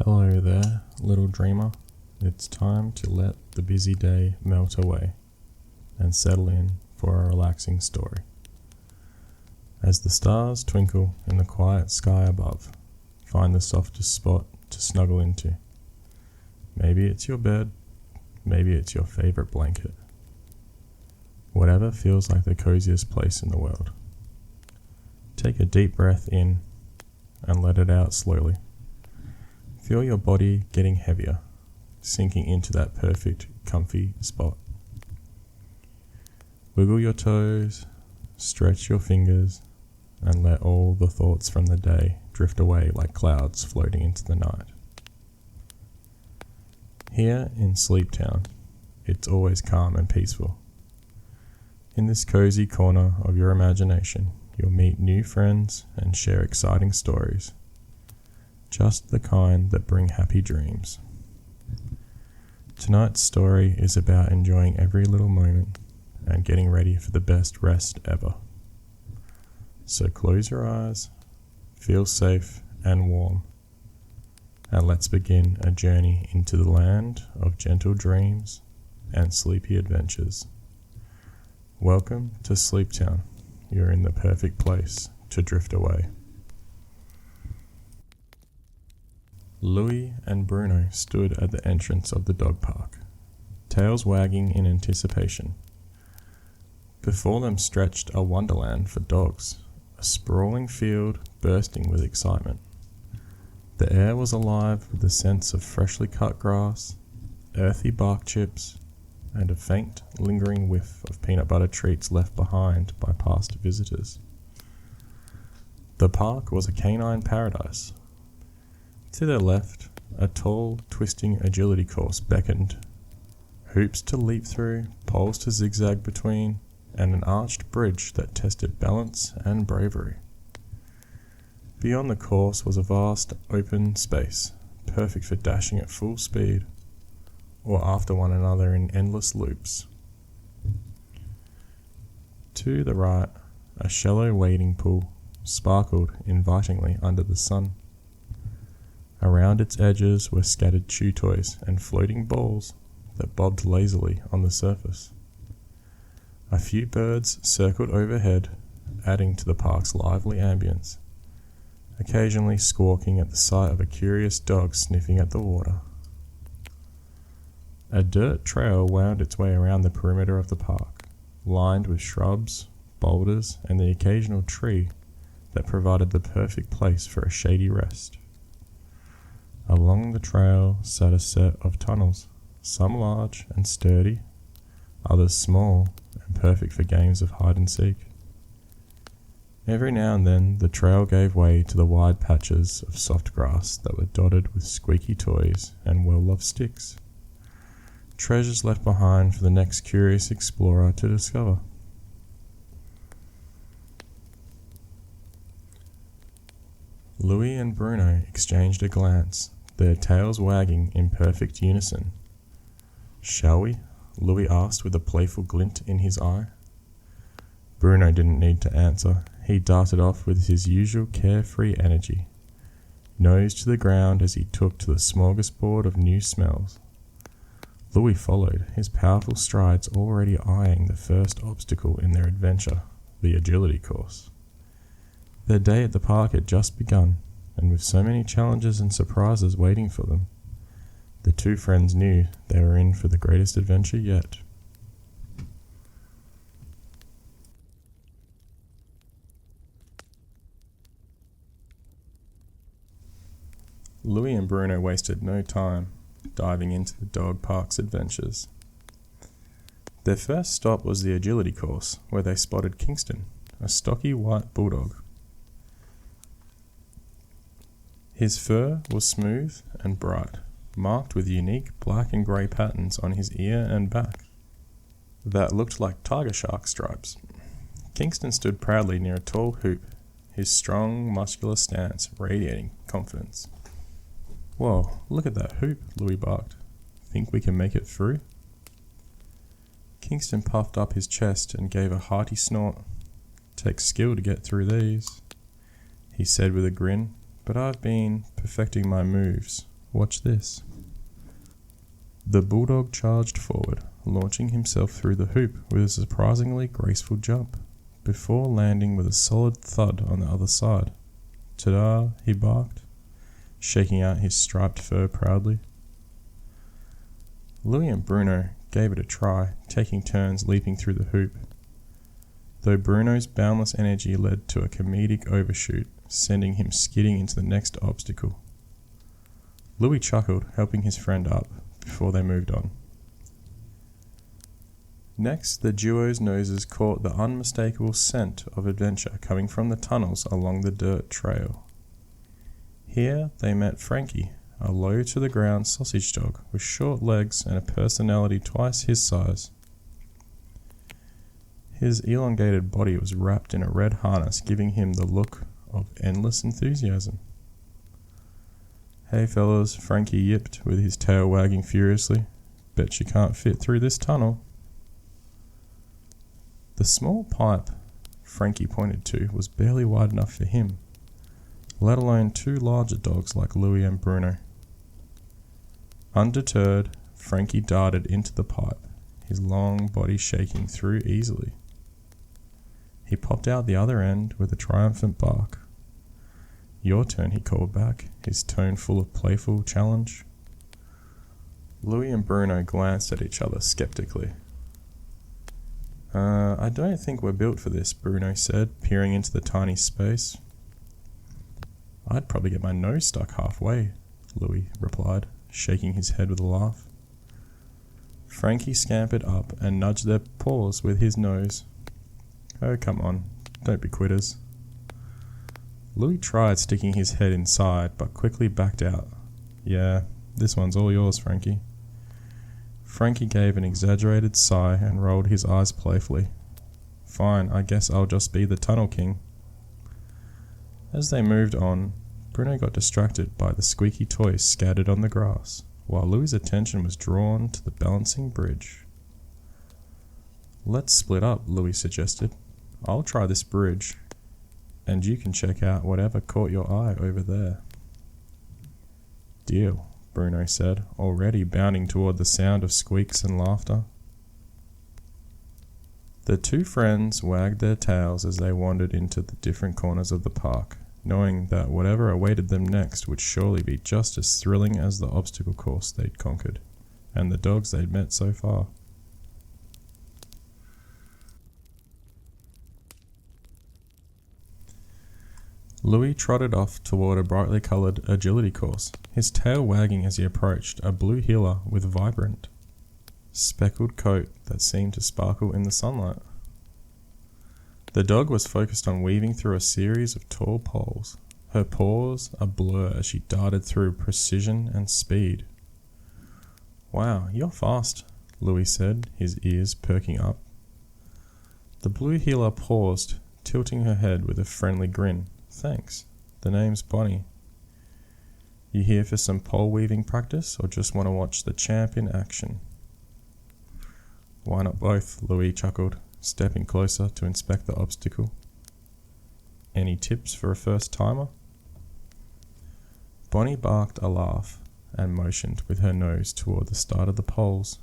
Hello there, little dreamer. It's time to let the busy day melt away and settle in for a relaxing story. As the stars twinkle in the quiet sky above, find the softest spot to snuggle into. Maybe it's your bed, maybe it's your favorite blanket. Whatever feels like the coziest place in the world. Take a deep breath in and let it out slowly. Feel your body getting heavier, sinking into that perfect, comfy spot. Wiggle your toes, stretch your fingers, and let all the thoughts from the day drift away like clouds floating into the night. Here in Sleep Town, it's always calm and peaceful. In this cozy corner of your imagination, you'll meet new friends and share exciting stories. Just the kind that bring happy dreams. Tonight's story is about enjoying every little moment and getting ready for the best rest ever. So close your eyes, feel safe and warm, and let's begin a journey into the land of gentle dreams and sleepy adventures. Welcome to Sleep Town. You're in the perfect place to drift away. Louie and Bruno stood at the entrance of the dog park, tails wagging in anticipation. Before them stretched a wonderland for dogs, a sprawling field bursting with excitement. The air was alive with the sense of freshly cut grass, earthy bark chips, and a faint, lingering whiff of peanut butter treats left behind by past visitors. The park was a canine paradise. To their left, a tall, twisting agility course beckoned. Hoops to leap through, poles to zigzag between, and an arched bridge that tested balance and bravery. Beyond the course was a vast, open space, perfect for dashing at full speed, or after one another in endless loops. To the right, a shallow wading pool sparkled invitingly under the sun. Around its edges were scattered chew toys and floating balls that bobbed lazily on the surface. A few birds circled overhead, adding to the park's lively ambience, occasionally squawking at the sight of a curious dog sniffing at the water. A dirt trail wound its way around the perimeter of the park, lined with shrubs, boulders, and the occasional tree that provided the perfect place for a shady rest. Along the trail sat a set of tunnels, some large and sturdy, others small and perfect for games of hide and seek. Every now and then the trail gave way to the wide patches of soft grass that were dotted with squeaky toys and well-loved sticks, treasures left behind for the next curious explorer to discover. Louie and Bruno exchanged a glance, their tails wagging in perfect unison. "Shall we?" Louie asked with a playful glint in his eye. Bruno didn't need to answer. He darted off with his usual carefree energy, nose to the ground as he took to the smorgasbord of new smells. Louie followed, his powerful strides already eyeing the first obstacle in their adventure, the agility course. Their day at the park had just begun, and with so many challenges and surprises waiting for them, the two friends knew they were in for the greatest adventure yet. Louie and Bruno wasted no time diving into the dog park's adventures. Their first stop was the agility course, where they spotted Kingston, a stocky white bulldog. His fur was smooth and bright, marked with unique black and grey patterns on his ear and back that looked like tiger shark stripes. Kingston stood proudly near a tall hoop, his strong, muscular stance radiating confidence. "Whoa, look at that hoop," Louie barked. "Think we can make it through?" Kingston puffed up his chest and gave a hearty snort. "Takes skill to get through these," he said with a grin, "but I've been perfecting my moves Watch this. The bulldog charged forward, launching himself through the hoop with a surprisingly graceful jump, before landing with a solid thud on the other side. Ta-da, he barked, shaking out his striped fur proudly. Louie and Bruno gave it a try, taking turns leaping through the hoop, though Bruno's boundless energy led to a comedic overshoot, sending him skidding into the next obstacle. Louie chuckled, helping his friend up, before they moved on. Next, the duo's noses caught the unmistakable scent of adventure coming from the tunnels along the dirt trail. Here they met Frankie, a low-to-the-ground sausage dog with short legs and a personality twice his size. His elongated body was wrapped in a red harness, giving him the look of endless enthusiasm. "Hey fellas," Frankie yipped with his tail wagging furiously. "Bet you can't fit through this tunnel." The small pipe Frankie pointed to was barely wide enough for him, let alone two larger dogs like Louie and Bruno. Undeterred, Frankie darted into the pipe, his long body shaking through easily. He popped out the other end with a triumphant bark. "Your turn," he called back, his tone full of playful challenge. Louie and Bruno glanced at each other skeptically. I don't think we're built for this," Bruno said, peering into the tiny space. "I'd probably get my nose stuck halfway," Louie replied, shaking his head with a laugh. Frankie scampered up and nudged their paws with his nose. "Oh, come on, don't be quitters." Louie tried sticking his head inside, but quickly backed out. "Yeah, this one's all yours, Frankie." Frankie gave an exaggerated sigh and rolled his eyes playfully. "Fine, I guess I'll just be the tunnel king." As they moved on, Bruno got distracted by the squeaky toys scattered on the grass, while Louie's attention was drawn to the balancing bridge. "Let's split up," Louie suggested. "I'll try this bridge, and you can check out whatever caught your eye over there." "Deal," Bruno said, already bounding toward the sound of squeaks and laughter. The two friends wagged their tails as they wandered into the different corners of the park, knowing that whatever awaited them next would surely be just as thrilling as the obstacle course they'd conquered, and the dogs they'd met so far. Louie trotted off toward a brightly coloured agility course, his tail wagging as he approached a blue heeler with vibrant, speckled coat that seemed to sparkle in the sunlight. The dog was focused on weaving through a series of tall poles, her paws a blur as she darted through precision and speed. "Wow, you're fast," Louie said, his ears perking up. The blue heeler paused, tilting her head with a friendly grin. "Thanks. The name's Bonnie. You here for some pole weaving practice, or just want to watch the champ in action?" "Why not both?" Louie chuckled, stepping closer to inspect the obstacle. "Any tips for a first-timer?" Bonnie barked a laugh and motioned with her nose toward the start of the poles.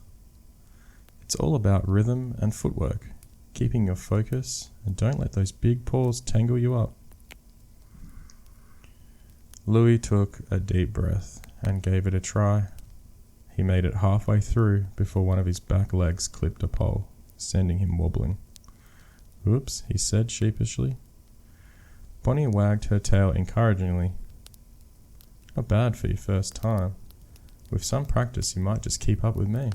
"It's all about rhythm and footwork, keeping your focus, and don't let those big paws tangle you up." Louie took a deep breath and gave it a try. He made it halfway through before one of his back legs clipped a pole, sending him wobbling. "Oops," he said sheepishly. Bonnie wagged her tail encouragingly. "Not bad for your first time. With some practice you might just keep up with me."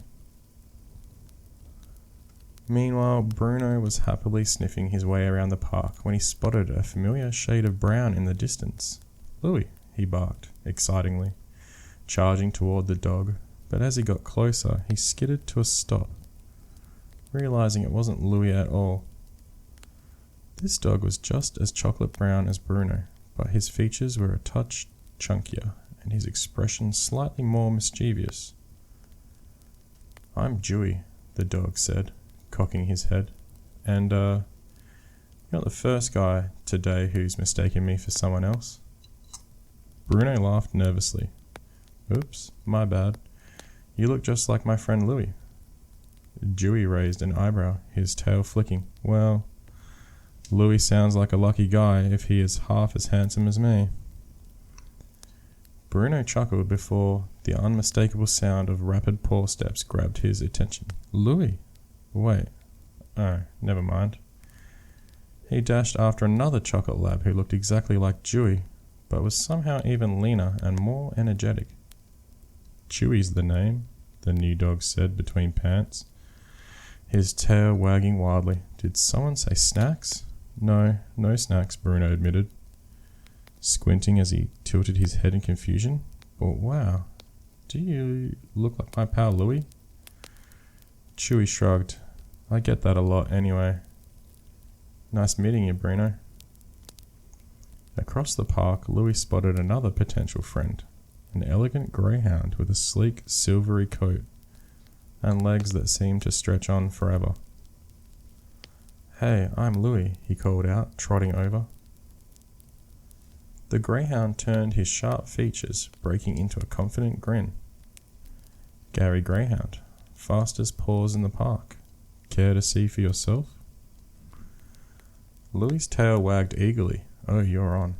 Meanwhile, Bruno was happily sniffing his way around the park when he spotted a familiar shade of brown in the distance. "Louie," he barked, excitingly, charging toward the dog, but as he got closer, he skidded to a stop, realizing it wasn't Louie at all. This dog was just as chocolate brown as Bruno, but his features were a touch chunkier, and his expression slightly more mischievous. "I'm Dewey," the dog said, cocking his head, "and, you're not the first guy today who's mistaken me for someone else." Bruno laughed nervously, Oops, my bad. You look just like my friend Louie. Dewey raised an eyebrow, his tail flicking. Well, Louie sounds like a lucky guy if he is half as handsome as me. Bruno chuckled before the unmistakable sound of rapid paw steps grabbed his attention. Louie? Wait. Oh, never mind. He dashed after another chocolate lab who looked exactly like Dewey, but was somehow even leaner and more energetic. Chewy's the name, the new dog said between pants, his tail wagging wildly. Did someone say snacks? No snacks, Bruno admitted, squinting as he tilted his head in confusion. But wow, do you look like my pal Louie? Chewy shrugged. I get that a lot anyway. Nice meeting you, Bruno. Across the park, Louie spotted another potential friend, an elegant greyhound with a sleek, silvery coat and legs that seemed to stretch on forever. Hey, I'm Louie, he called out, trotting over. The greyhound turned his sharp features, breaking into a confident grin. Gary Greyhound, fastest paws in the park. Care to see for yourself? Louie's tail wagged eagerly. Oh, you're on.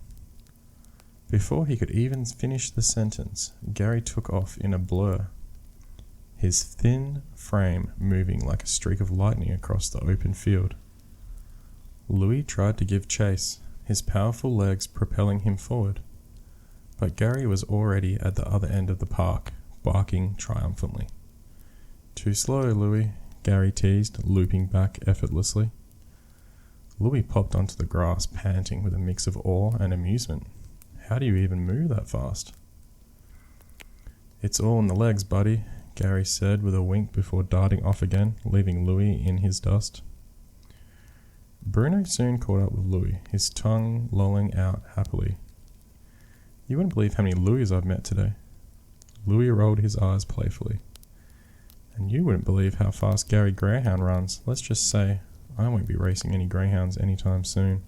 Before he could even finish the sentence, Gary took off in a blur, his thin frame moving like a streak of lightning across the open field. Louie tried to give chase, his powerful legs propelling him forward, but Gary was already at the other end of the park, barking triumphantly. Too slow, Louie, Gary teased, looping back effortlessly. Louie popped onto the grass, panting with a mix of awe and amusement. How do you even move that fast? It's all in the legs, buddy, Gary said with a wink before darting off again, leaving Louie in his dust. Bruno soon caught up with Louie, his tongue lolling out happily. You wouldn't believe how many Louies I've met today. Louie rolled his eyes playfully. And you wouldn't believe how fast Gary Greyhound runs. Let's just say I won't be racing any greyhounds anytime soon.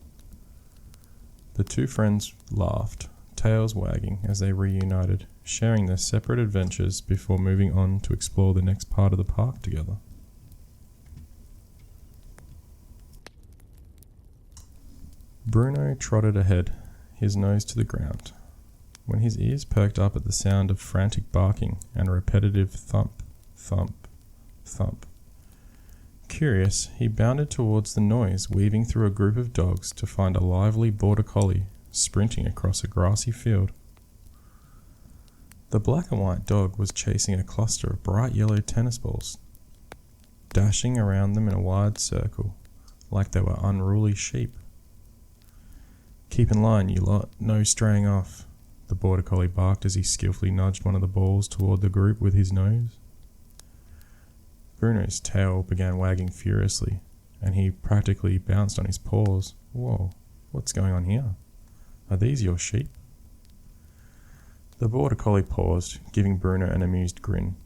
The two friends laughed, tails wagging as they reunited, sharing their separate adventures before moving on to explore the next part of the park together. Bruno trotted ahead, his nose to the ground, when his ears perked up at the sound of frantic barking and repetitive thump, thump, thump. Curious, he bounded towards the noise, weaving through a group of dogs to find a lively border collie sprinting across a grassy field. The black and white dog was chasing a cluster of bright yellow tennis balls, dashing around them in a wide circle, like they were unruly sheep. Keep in line, you lot, no straying off, the border collie barked as he skillfully nudged one of the balls toward the group with his nose. Bruno's tail began wagging furiously, and he practically bounced on his paws. Whoa, what's going on here? Are these your sheep? The border collie paused, giving Bruno an amused grin.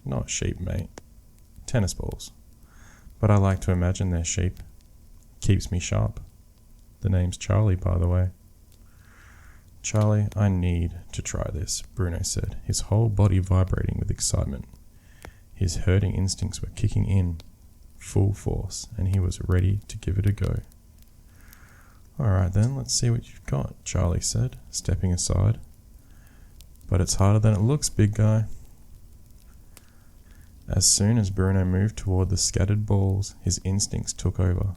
Not sheep, mate. Tennis balls. But I like to imagine they're sheep. Keeps me sharp. The name's Charlie, by the way. Charlie, I need to try this, Bruno said, his whole body vibrating with excitement. His herding instincts were kicking in full force, and he was ready to give it a go. Alright then, let's see what you've got, Charlie said, stepping aside. But it's harder than it looks, big guy. As soon as Bruno moved toward the scattered balls, his instincts took over.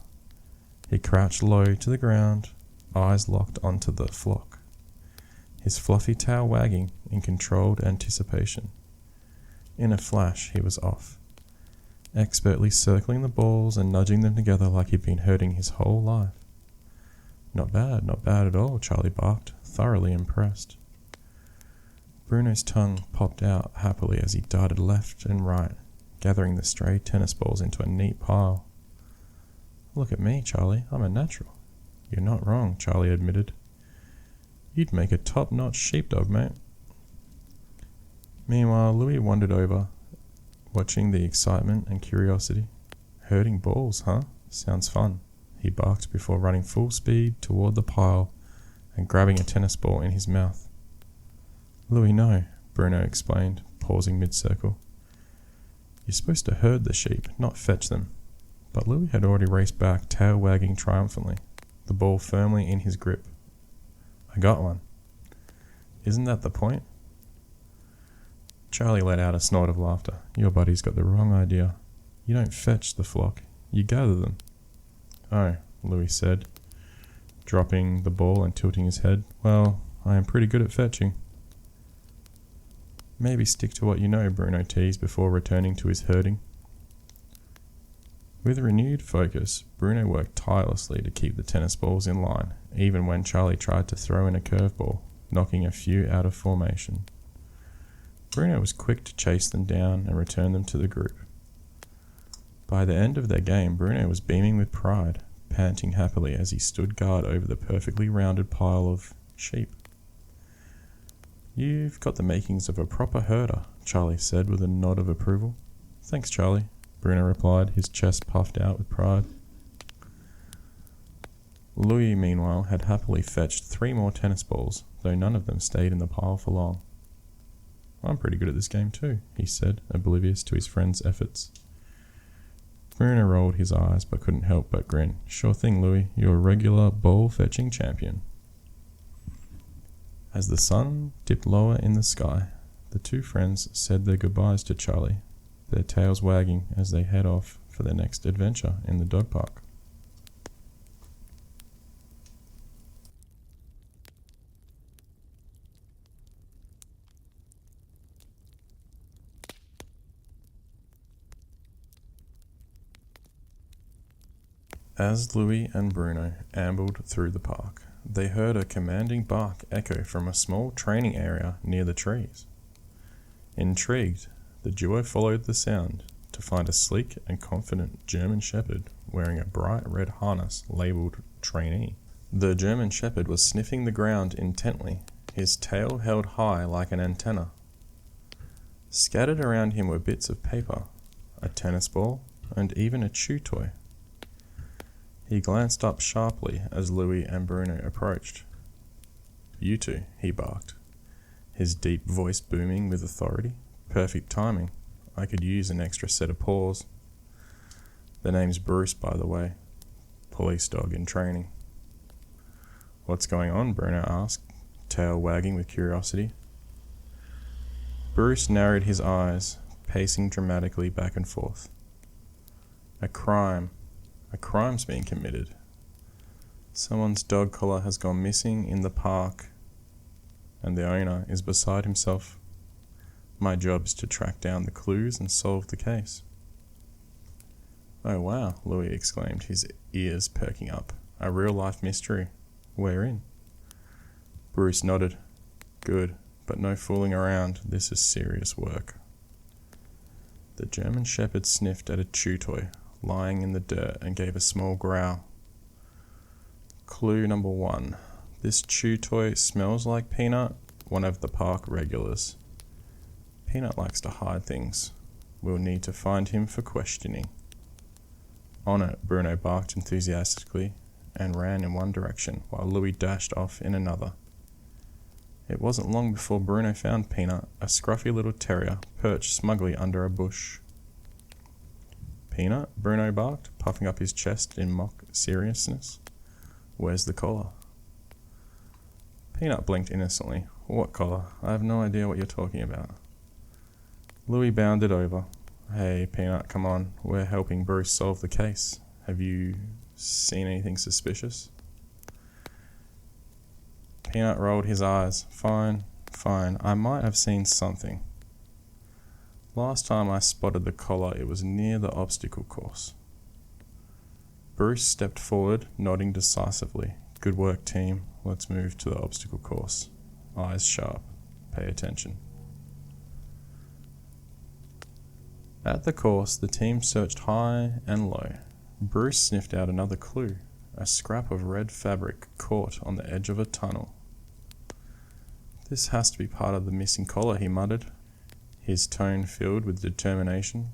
He crouched low to the ground, eyes locked onto the flock, his fluffy tail wagging in controlled anticipation. In a flash, he was off, expertly circling the balls and nudging them together like he'd been herding his whole life. Not bad at all, Charlie barked, thoroughly impressed. Bruno's tongue popped out happily as he darted left and right, gathering the stray tennis balls into a neat pile. Look at me, Charlie, I'm a natural. You're not wrong, Charlie admitted. You'd make a top-notch sheepdog, mate. Meanwhile, Louie wandered over, watching the excitement and curiosity. Herding balls, huh? Sounds fun, he barked before running full speed toward the pile and grabbing a tennis ball in his mouth. Louie, no, Bruno explained, pausing mid-circle. You're supposed to herd the sheep, not fetch them. But Louie had already raced back, tail wagging triumphantly, the ball firmly in his grip. I got one. Isn't that the point? Charlie let out a snort of laughter. Your buddy's got the wrong idea. You don't fetch the flock, you gather them. Oh, Louie said, dropping the ball and tilting his head. Well, I am pretty good at fetching. Maybe stick to what you know, Bruno teased before returning to his herding. With renewed focus, Bruno worked tirelessly to keep the tennis balls in line, even when Charlie tried to throw in a curveball, knocking a few out of formation. Bruno was quick to chase them down and return them to the group. By the end of their game, Bruno was beaming with pride, panting happily as he stood guard over the perfectly rounded pile of sheep. You've got the makings of a proper herder, Charlie said with a nod of approval. Thanks, Charlie, Bruno replied, his chest puffed out with pride. Louie, meanwhile, had happily fetched 3 more tennis balls, though none of them stayed in the pile for long. I'm pretty good at this game too, he said, oblivious to his friend's efforts. Bruno rolled his eyes but couldn't help but grin. Sure thing, Louie, you're a regular ball-fetching champion. As the sun dipped lower in the sky, the two friends said their goodbyes to Charlie, their tails wagging as they head off for their next adventure in the dog park. As Louie and Bruno ambled through the park, they heard a commanding bark echo from a small training area near the trees. Intrigued, the duo followed the sound to find a sleek and confident German Shepherd wearing a bright red harness labelled trainee. The German Shepherd was sniffing the ground intently, his tail held high like an antenna. Scattered around him were bits of paper, a tennis ball, and even a chew toy. He glanced up sharply as Louie and Bruno approached. You two, he barked, his deep voice booming with authority. Perfect timing. I could use an extra set of paws. The name's Bruce, by the way. Police dog in training. What's going on? Bruno asked, tail wagging with curiosity. Bruce narrowed his eyes, pacing dramatically back and forth. A crime's been committed. Someone's dog collar has gone missing in the park, and the owner is beside himself. My job's to track down the clues and solve the case. Oh wow, Louie exclaimed, his ears perking up. A real-life mystery. Wherein? Bruce nodded. Good, but no fooling around. This is serious work. The German Shepherd sniffed at a chew toy lying in the dirt and gave a small growl. Clue number 1. This chew toy smells like Peanut, one of the park regulars. Peanut likes to hide things. We'll need to find him for questioning. On it, Bruno barked enthusiastically and ran in one direction while Louie dashed off in another. It wasn't long before Bruno found Peanut, a scruffy little terrier, perched smugly under a bush. Peanut? Bruno barked, puffing up his chest in mock seriousness. Where's the collar? Peanut blinked innocently. What collar? I have no idea what you're talking about. Louie bounded over. Hey, Peanut, come on. We're helping Bruce solve the case. Have you seen anything suspicious? Peanut rolled his eyes. Fine. I might have seen something. Last time I spotted the collar, it was near the obstacle course. Bruce stepped forward, nodding decisively. Good work, team. Let's move to the obstacle course. Eyes sharp. Pay attention. At the course, the team searched high and low. Bruce sniffed out another clue, a scrap of red fabric caught on the edge of a tunnel. This has to be part of the missing collar, he muttered, his tone filled with determination.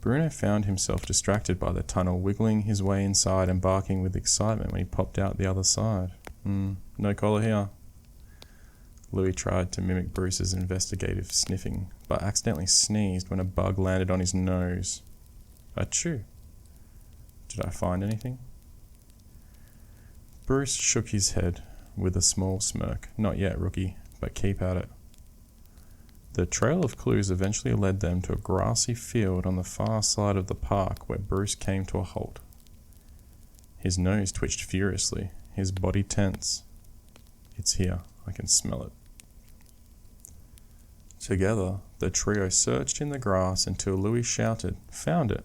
Bruno found himself distracted by the tunnel, wiggling his way inside and barking with excitement when he popped out the other side. No collar here. Louie tried to mimic Bruce's investigative sniffing, but accidentally sneezed when a bug landed on his nose. Achoo! Did I find anything? Bruce shook his head with a small smirk. Not yet, rookie, but keep at it. The trail of clues eventually led them to a grassy field on the far side of the park where Bruce came to a halt. His nose twitched furiously, his body tense. It's here, I can smell it. Together, the trio searched in the grass until Louie shouted, "Found it!"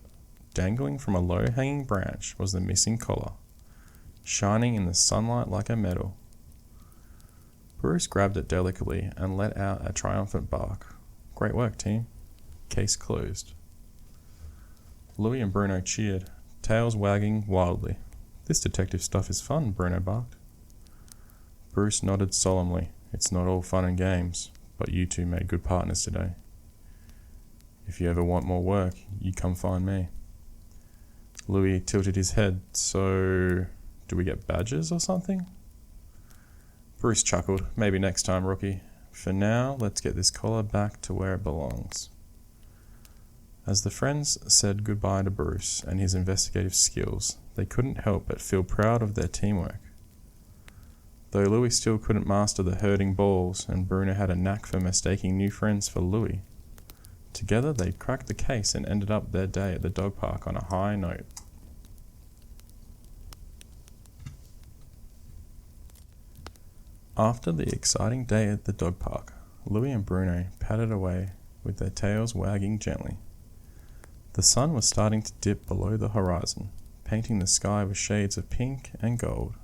Dangling from a low-hanging branch was the missing collar, shining in the sunlight like a medal. Bruce grabbed it delicately and let out a triumphant bark. Great work, team. Case closed. Louie and Bruno cheered, tails wagging wildly. This detective stuff is fun, Bruno barked. Bruce nodded solemnly. It's not all fun and games, but you two made good partners today. If you ever want more work, you come find me. Louie tilted his head. So, do we get badges or something? Bruce chuckled. Maybe next time, rookie. For now, let's get this collar back to where it belongs. As the friends said goodbye to Bruce and his investigative skills, they couldn't help but feel proud of their teamwork. Though Louie still couldn't master the herding balls, and Bruno had a knack for mistaking new friends for Louie, together they cracked the case and ended up their day at the dog park on a high note. After the exciting day at the dog park, Louie and Bruno padded away with their tails wagging gently. The sun was starting to dip below the horizon, painting the sky with shades of pink and gold.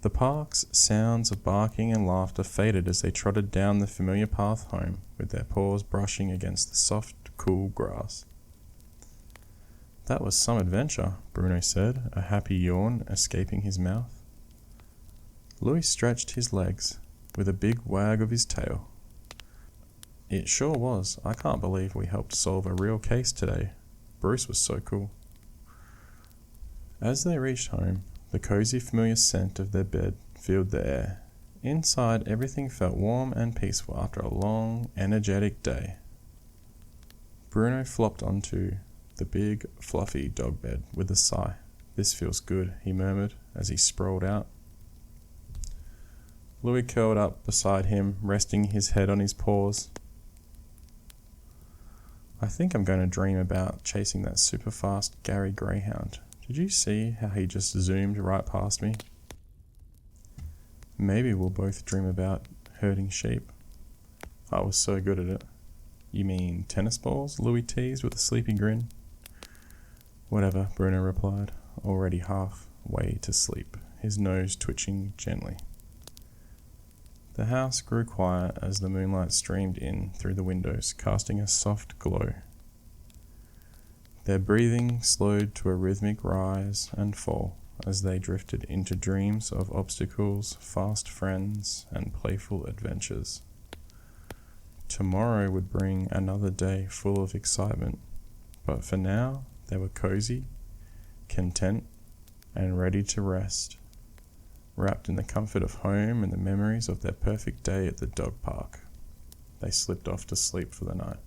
The park's sounds of barking and laughter faded as they trotted down the familiar path home, with their paws brushing against the soft, cool grass. That was some adventure, Bruno said, a happy yawn escaping his mouth. Louie stretched his legs with a big wag of his tail. It sure was. I can't believe we helped solve a real case today. Bruce was so cool. As they reached home, the cozy familiar scent of their bed filled the air. Inside, everything felt warm and peaceful after a long, energetic day. Bruno flopped onto the big, fluffy dog bed with a sigh. This feels good, he murmured as he sprawled out. Louie curled up beside him, resting his head on his paws. I think I'm going to dream about chasing that super fast Gary Greyhound. Did you see how he just zoomed right past me? Maybe we'll both dream about herding sheep. I was so good at it. You mean tennis balls? Louie teased with a sleepy grin. Whatever, Bruno replied, already halfway to sleep, his nose twitching gently. The house grew quiet as the moonlight streamed in through the windows, casting a soft glow. Their breathing slowed to a rhythmic rise and fall as they drifted into dreams of obstacles, fast friends, and playful adventures. Tomorrow would bring another day full of excitement, but for now they were cozy, content, and ready to rest, wrapped in the comfort of home and the memories of their perfect day at the dog park. They slipped off to sleep for the night.